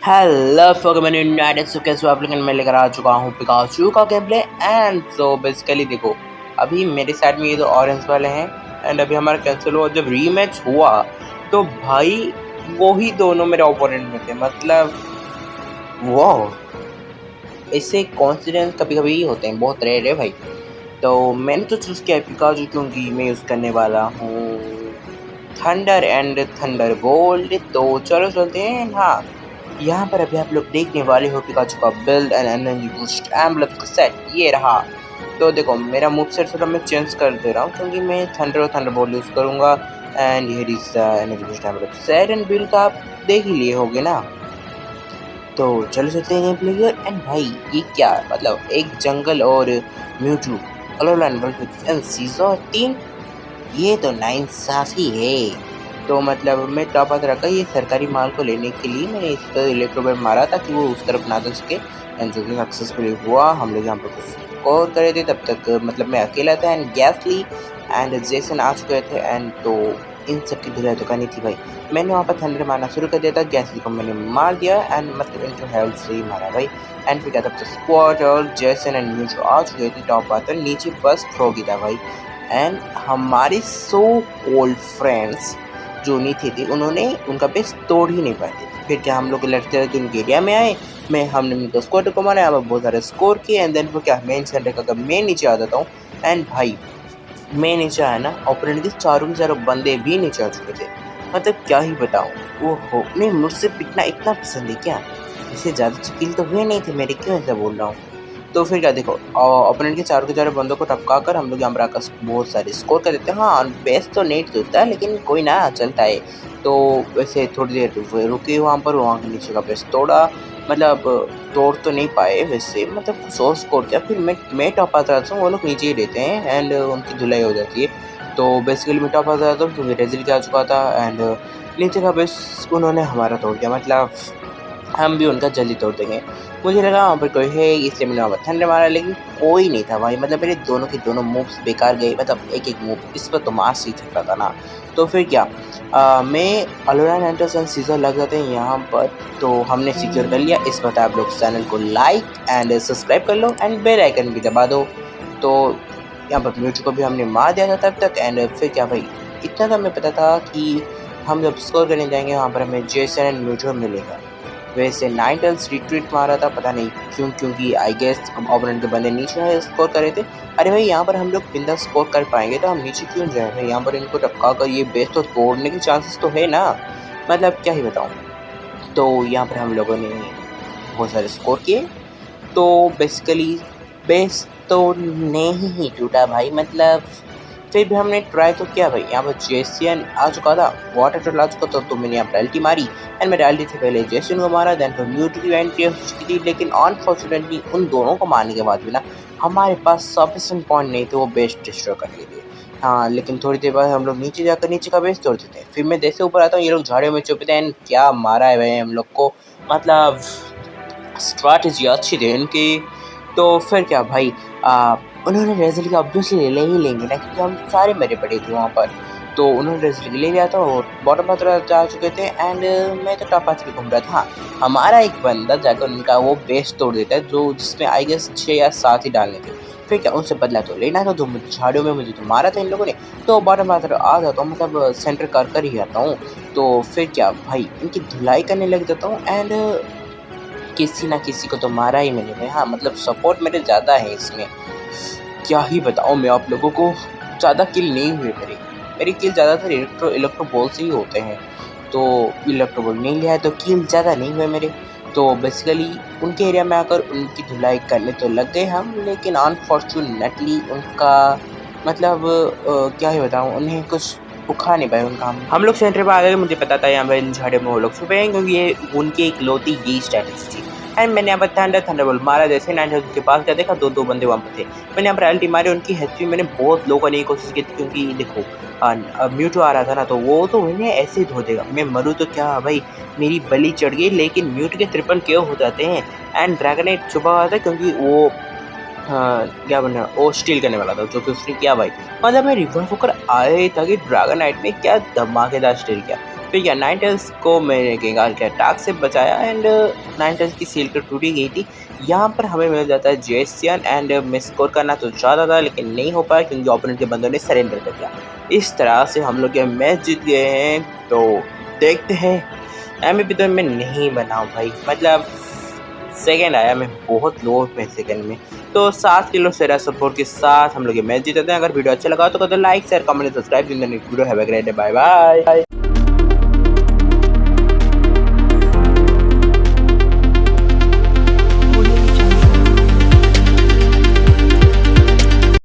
Hello Folkman United सो कैसे हो आप लोग। मैं लेकर आ चुका हूँ पिकाचू का game play and so basically देखो अभी मेरे साइड में ये दो ऑरेंज वाले हैं एंड अभी हमारा कैंसिल हुआ। जब रीमैच हुआ तो भाई वो ही दोनों मेरे ओपोनेंट में थे। मतलब वो ऐसे कॉन्सिडेंस कभी कभी होते हैं, बहुत रेयर है भाई। तो मैंने तो चूज़ किया पिकाचू क्योंकि मैं यूज़ करने वाला हूँ थंडर एंड थंडर बोल्ट। तो चलो चलते हैं। हाँ, यहाँ पर अभी आप लोग देखने वाले हो पिकाचू का build and energy boost emblem का सेट ये रहा। तो देखो मेरा मूव सेट थोड़ा मैं चेंज कर दे रहा हूँ क्योंकि मैं थंडर और थंडर बोल्ट यूज़ करूँगा। And here is the energy boost emblem set and build का आप देख ही लिए होगे ना। तो चलो चलते हैं गेम प्ले की ओर। एंड भाई ये क्या मतलब एक जंगल और म्यूटू अलोलान वर्ल्ड सीजन 3 ये तो नाइंसाफ़ी है। तो मतलब मैं टॉप हाथ रखा ये सरकारी माल को लेने के लिए मैंने इस पर इलेक्ट्रोबैट मारा था कि वो उस तरफ ना जा सके एंड जो कि सक्सेसफुली हुआ। हम लोग यहाँ पर कुछ स्कोर करे थे तब तक मतलब मैं अकेला था एंड गैसली एंड जेसन आ चुके थे एंड तो इन सब की धुलाई तो करनी थी भाई। मैंने वहाँ पर थंडर मारना शुरू कर दिया था, गैसली को मैंने मार दिया एंड मतलब इनको हेल्प से ही मारा भाई। एंड फिर क्या तब तक स्क्वाड और जेसन एंड म्यूचो आ चुके थे टॉप हाथ नीचे बस फ्रॉगी था भाई। एंड हमारे सो कोल्ड फ्रेंड्स जो नीचे थे उन्होंने उनका बेस तोड़ ही नहीं पाए थे। फिर क्या हम लोग लड़ते रहते उनके एरिया में आए, हमने उनका स्क्वाड को मारा, अब बहुत सारे स्कोर किए एंड देन फिर क्या मेन सेंटर का मैं नीचे आ जाता हूँ। एंड भाई मैं नीचे आया ना, ऑपोनेंट के चारों बंदे भी नीचे आ चुके थे। मतलब क्या ही बताऊँ। वो हो नहीं, मुझसे पिटना इतना पसंद है क्या? इससे ज़्यादा स्किल तो हुए नहीं थे मेरे, क्यों ऐसा बोल रहा हूँ। तो फिर क्या देखो ओपोनेंट के चारों के चारों बंदों को टपका कर हम लोग यहाँ पर आकर बहुत सारे स्कोर कर देते हैं। हाँ बेस्ट तो नहीं होता लेकिन कोई ना, चलता है। तो वैसे थोड़ी देर रुके वहाँ पर, वहाँ के नीचे का बेस्ट तोड़ा। मतलब तोड़ तो नहीं पाए वैसे, मतलब कुछ और स्कोर किया। फिर मैं टॉप आता रहता हूँ, वो लोग नीचे ही रहते हैं एंड उनकी धुलाई हो जाती है। तो बेसिकली मैं टॉप आता रहता हूँ क्योंकि रेजल के आ चुका था एंड नीचे का बेस्ट उन्होंने हमारा तोड़ दिया। मतलब हम भी उनका जल्दी तोड़ देंगे। मुझे लगा वहाँ पर कोई है इसलिए मैंने वहाँ पर थंडर मारा लेकिन कोई नहीं था भाई। मतलब मेरे दोनों के दोनों मूव्स बेकार गए। मतलब एक एक मूव इस पर तो मार ही सकता था ना। तो फिर क्या मैं अलोरान एंटर्स एंड सीजर लग जाते हैं यहाँ पर। तो हमने सिक्योर कर लिया। इस बार आप लोग चैनल को लाइक एंड सब्सक्राइब कर लो एंड बेल आइकन भी दबा दो। तो यहाँ पर म्यूचू को भी हमने मार दिया था तब तक। एंड फिर क्या भाई, इतना तो हमें पता था कि हम जब स्कोर करने जाएंगे वहाँ पर हमें जेसन एंड म्यूचू मिलेगा। वैसे नाइटल्स रिट्रीट मारा था, पता नहीं क्यों, क्योंकि आई गेस ओपोनेंट के बंदे नीचे है स्कोर कर रहे थे। अरे भाई यहाँ पर हम लोग बिंदा स्कोर कर पाएंगे तो हम नीचे क्यों जाए भाई। यहाँ पर इनको टपका कर ये बेस तो तोड़ने के चांसेस तो है ना। मतलब क्या ही बताऊँ। तो यहाँ पर हम लोगों ने बहुत सारे स्कोर किए। तो बेसिकली बेस तो नहीं ही टूटा भाई। मतलब फिर भी हमने ट्राई तो किया भाई। यहाँ पर जेसियन आ चुका था, वाटर टर्टल आ चुका था, तो मैंने यहाँ पर एल्टी मारी एंड मैंने एल्टी से पहले जेसियन को मारा। देन फिर म्यूटू की एंट्री हो चुकी थी लेकिन अनफॉर्चुनेटली उन दोनों को मारने के बाद भी ना हमारे पास सफिशिएंट पॉइंट नहीं थे वो बेस डिस्ट्रॉय करने के लिए। हाँ लेकिन थोड़ी देर बाद हम लोग नीचे जाकर नीचे का बेस तोड़ देते हैं। फिर मैं जैसे ऊपर आता हूँ ये लोग झाड़ियों में छुपते हैं। क्या मारा है भाई हम लोग को। मतलब स्ट्रैटेजी अच्छी थी इनकी। तो फिर क्या भाई उन्होंने रेजल का ऑब्वियसली ले ही लेंगे ना क्योंकि हम सारे मरे पड़े थे वहाँ पर। तो उन्होंने रेजल ले लिया था और बॉटम पाथ जा चुके थे एंड मैं तो टॉप पाथ घूम रहा था। हमारा एक बंदा जाकर उनका वो बेस तोड़ देता है जो जिसमें आई गेस 6 या 7 ही डालने थे। फिर क्या उनसे बदला तो लेना था, तो झाड़ियों में मुझे तो मारा था इन लोगों ने। तो बॉटम पाथ आ जाता हूँ, मतलब सेंटर कर ही आता हूँ। तो फिर क्या भाई इनकी धुलाई करने लग जाता हूँ एंड किसी ना किसी को तो मारा ही मैंने भाई। हाँ मतलब सपोर्ट मेरे ज़्यादा है इसमें। क्या ही बताऊँ मैं आप लोगों को। ज़्यादा किल नहीं हुए मेरे किल ज़्यादातर इलेक्ट्रो बॉल से ही होते हैं। तो इलेक्ट्रो बॉल नहीं लिया है तो किल ज़्यादा नहीं हुए मेरे। तो बेसिकली उनके एरिया में आकर उनकी धुलाई करने तो लग गए हम लेकिन अनफॉर्चुनेटली उनका मतलब क्या ही बताऊँ, उन्हें कुछ उखा नहीं पाए उनका। हम लोग सेंटर पर आ गए। मुझे पता था यहाँ पर इन झाड़ियों में वो लोग छुपे हैं क्योंकि ये उनकी इकलौती यही स्ट्रैटेजी थी। एंड मैंने यहाँ पर थंडरबोल्ट मारा। जैसे 9 के पास क्या देखा, दो बंदे वहाँ पर थे। मैंने यहाँ पर एल्टी मारी। उनकी हिस्ट्री मैंने बहुत लो करने की कोशिश की थी क्योंकि देखो म्यूटो आ रहा था ना तो वो तो उन्हें ऐसे ही धो देगा। मैं मरूँ तो क्या भाई, मेरी बलि चढ़ गई लेकिन म्यूटो के 53 क्यों हो जाते हैं। एंड ड्रैगनाइट छुपा हुआ था क्योंकि वो क्या बना वो स्टील करने वाला था जो कि उसने किया भाई। मतलब मैं रिवर्स होकर आए था कि ड्रैगन नाइट में क्या धमाकेदार स्टील किया। तो या नाइनटेल्स को मैंने गेंगार के अटैक से बचाया एंड नाइनटेल्स की सील तो टूटी गई थी। यहाँ पर हमें मिल जाता है जेसियन एंड मैं स्कोर करना तो चाहता था लेकिन नहीं हो पाया क्योंकि ओपोनेंट के बंदों ने सरेंडर कर दिया। इस तरह से हम लोग ये मैच जीत गए हैं। तो देखते हैं, MVP तो मैं नहीं बना भाई, मतलब सेकंड आया, मैं बहुत लो में सेकंड में। तो 7 किलो सेरा सपोर्ट के साथ हम लोग ये मैच जीते हैं। अगर वीडियो अच्छा लगा तो कर दो like share comment subscribe. Video have a great day, bye bye.